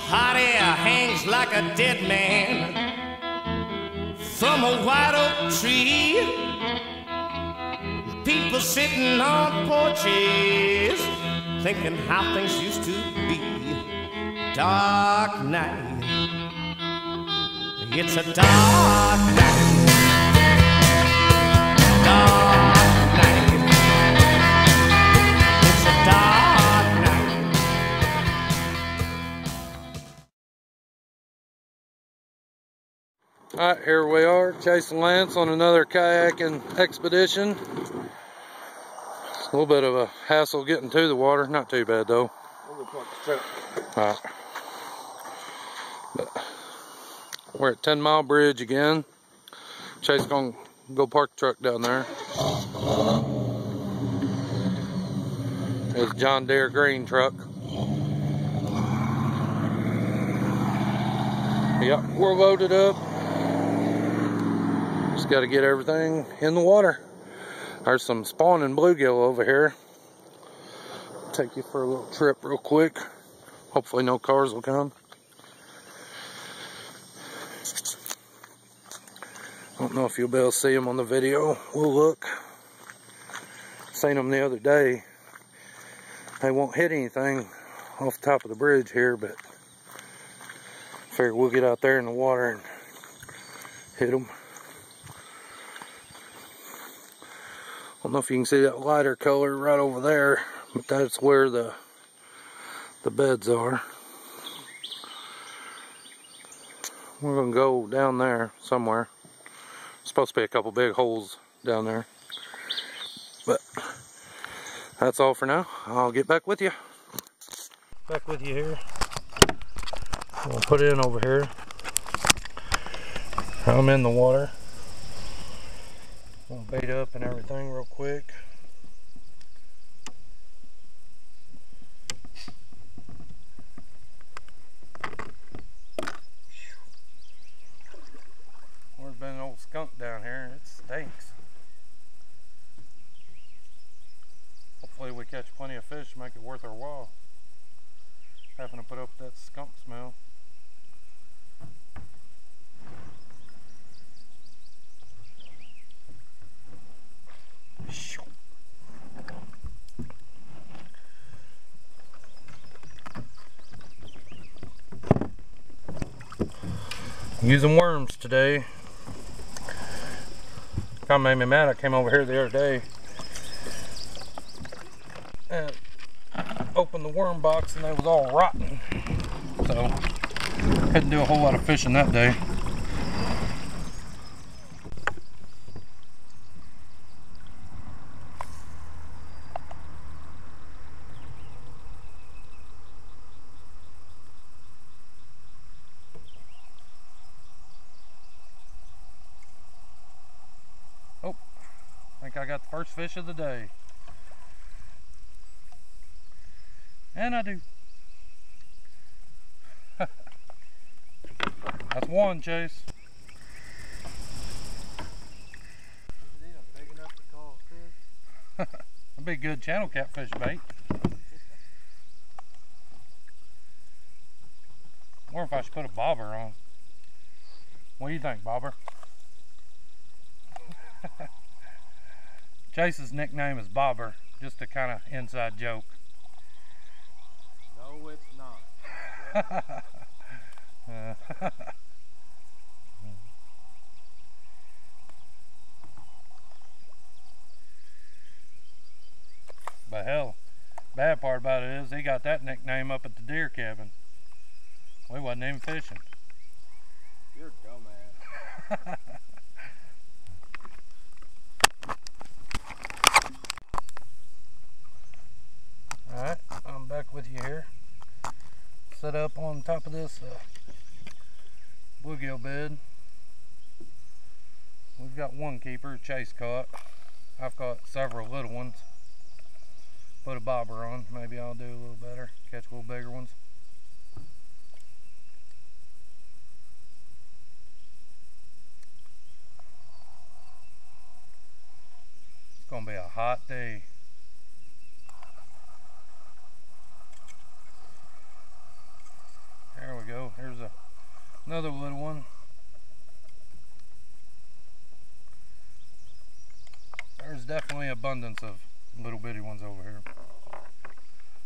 hot air hangs like a dead man from a white oak tree. People sitting on porches thinking how things used to be. Dark night, it's a dark night. Dark night, it's a dark night. Alright, here we are, chasing Lance on another kayaking expedition. A little bit of a hassle getting to the water, not too bad though. Alright. We're at 10 Mile Bridge again. Chase gonna go park the truck down there. There's John Deere green truck. Yep, we're loaded up. Just got to get everything in the water. There's some spawning bluegill over here. Take you for a little trip real quick. Hopefully no cars will come. I don't know if you'll be able to see them on the video. We'll look. Seen them the other day. They won't hit anything off the top of the bridge here, but figure we'll get out there in the water and hit them. I don't know if you can see that lighter color right over there, but that's where the beds are. We're gonna go down there somewhere. Supposed to be a couple big holes down there, but that's all for now. I'll get back with you. Back with you here. I'll put it in over here. I'm in the water. I'll bait up and everything real quick. There's been an old skunk down here. It stinks. Hopefully we catch plenty of fish to make it worth our while. Having to put up that skunk smell. Using worms today. Kind of made me mad. I came over here the other day and opened the worm box and they was all rotten. So couldn't do a whole lot of fishing that day. Oh, I think I got the first fish of the day. And I do. That's one, Chase. Big enough to call a fish? That'd be good channel catfish bait. Or if I should put a bobber on. What do you think, bobber? Chase's nickname is Bobber, just a kind of inside joke. No, it's not. But hell, bad part about it is he got that nickname up at the deer cabin. We wasn't even fishing. You're a dumbass. Alright, I'm back with you here. Set up on top of this bluegill bed. We've got one keeper Chase caught. I've caught several little ones. Put a bobber on, maybe I'll do a little better, catch a little bigger ones. It's gonna be a hot day. There we Another little one. There's definitely abundance of little bitty ones over here.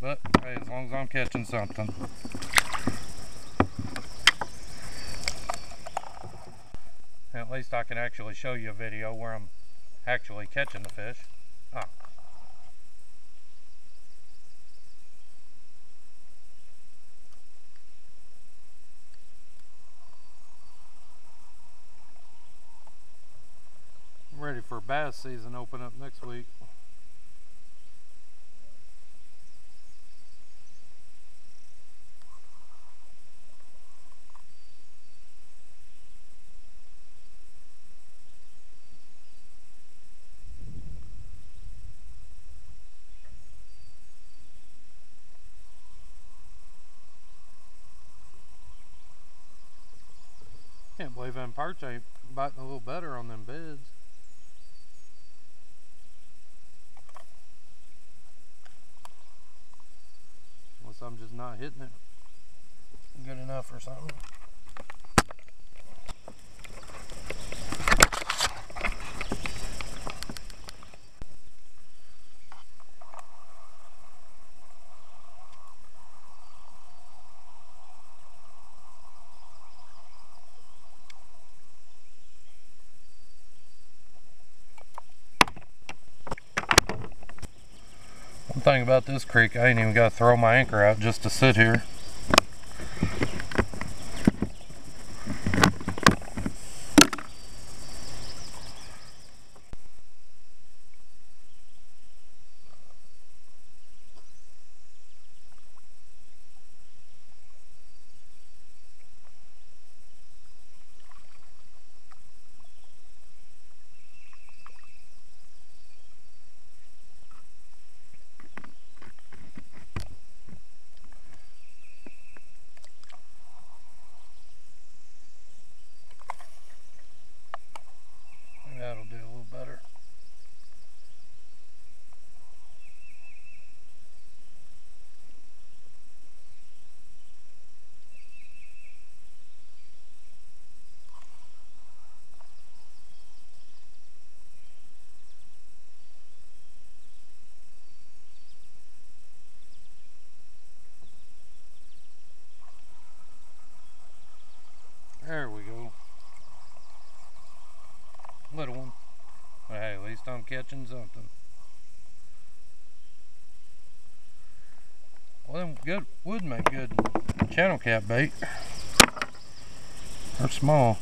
But hey, as long as I'm catching something. At least I can actually show you a video where I'm actually catching the fish. Ah. I'm ready for bass season open up next week. Can't believe them perch ain't biting a little better on them beds. Unless I'm just not hitting it good enough or something. One thing about this creek, I ain't even got to throw my anchor out just to sit here. That'll do a little better. There we go. Little one. But hey, at least I'm catching something. Well, them good would make good channel cat bait. They're small.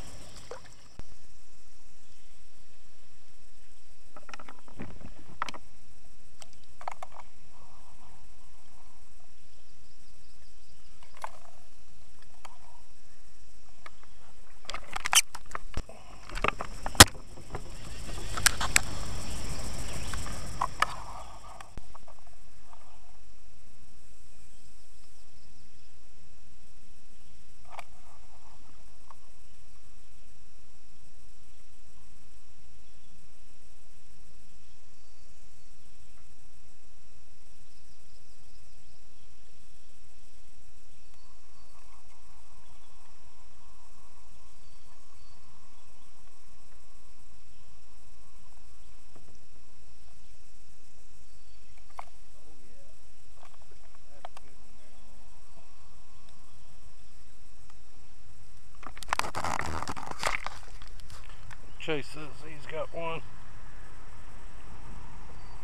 Chase says he's got one.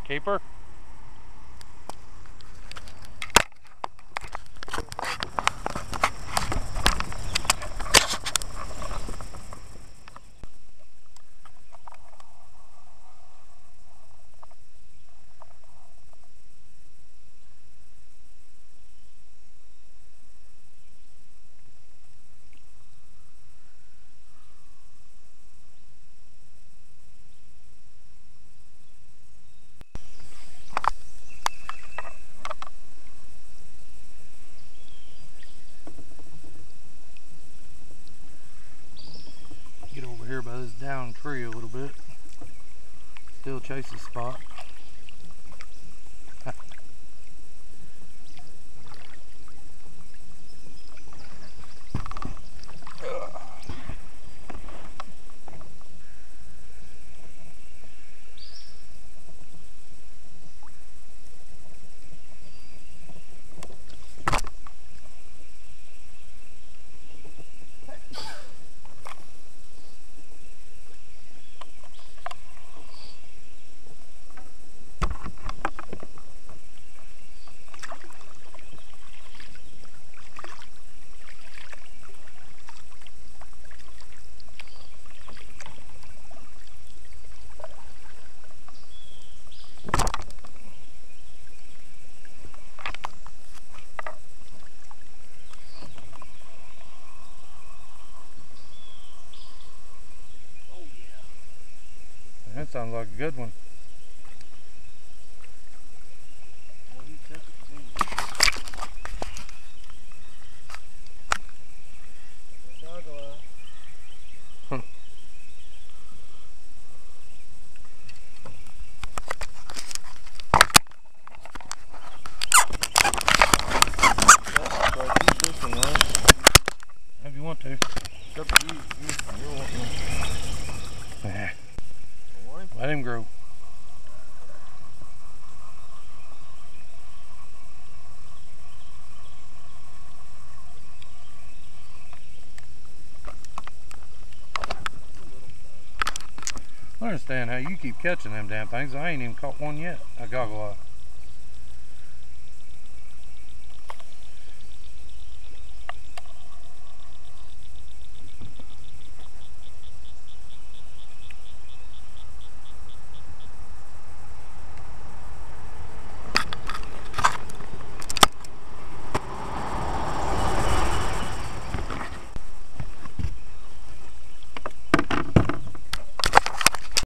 Keeper? Get over here by this down tree a little bit. Still chase the spot. That sounds like a good one. Well, he took it too. Goggle eye. If you want to. It's up to you. You don't want one. Nah. One? Let him grow. I understand how you keep catching them damn things. I ain't even caught one yet. A goggle eye.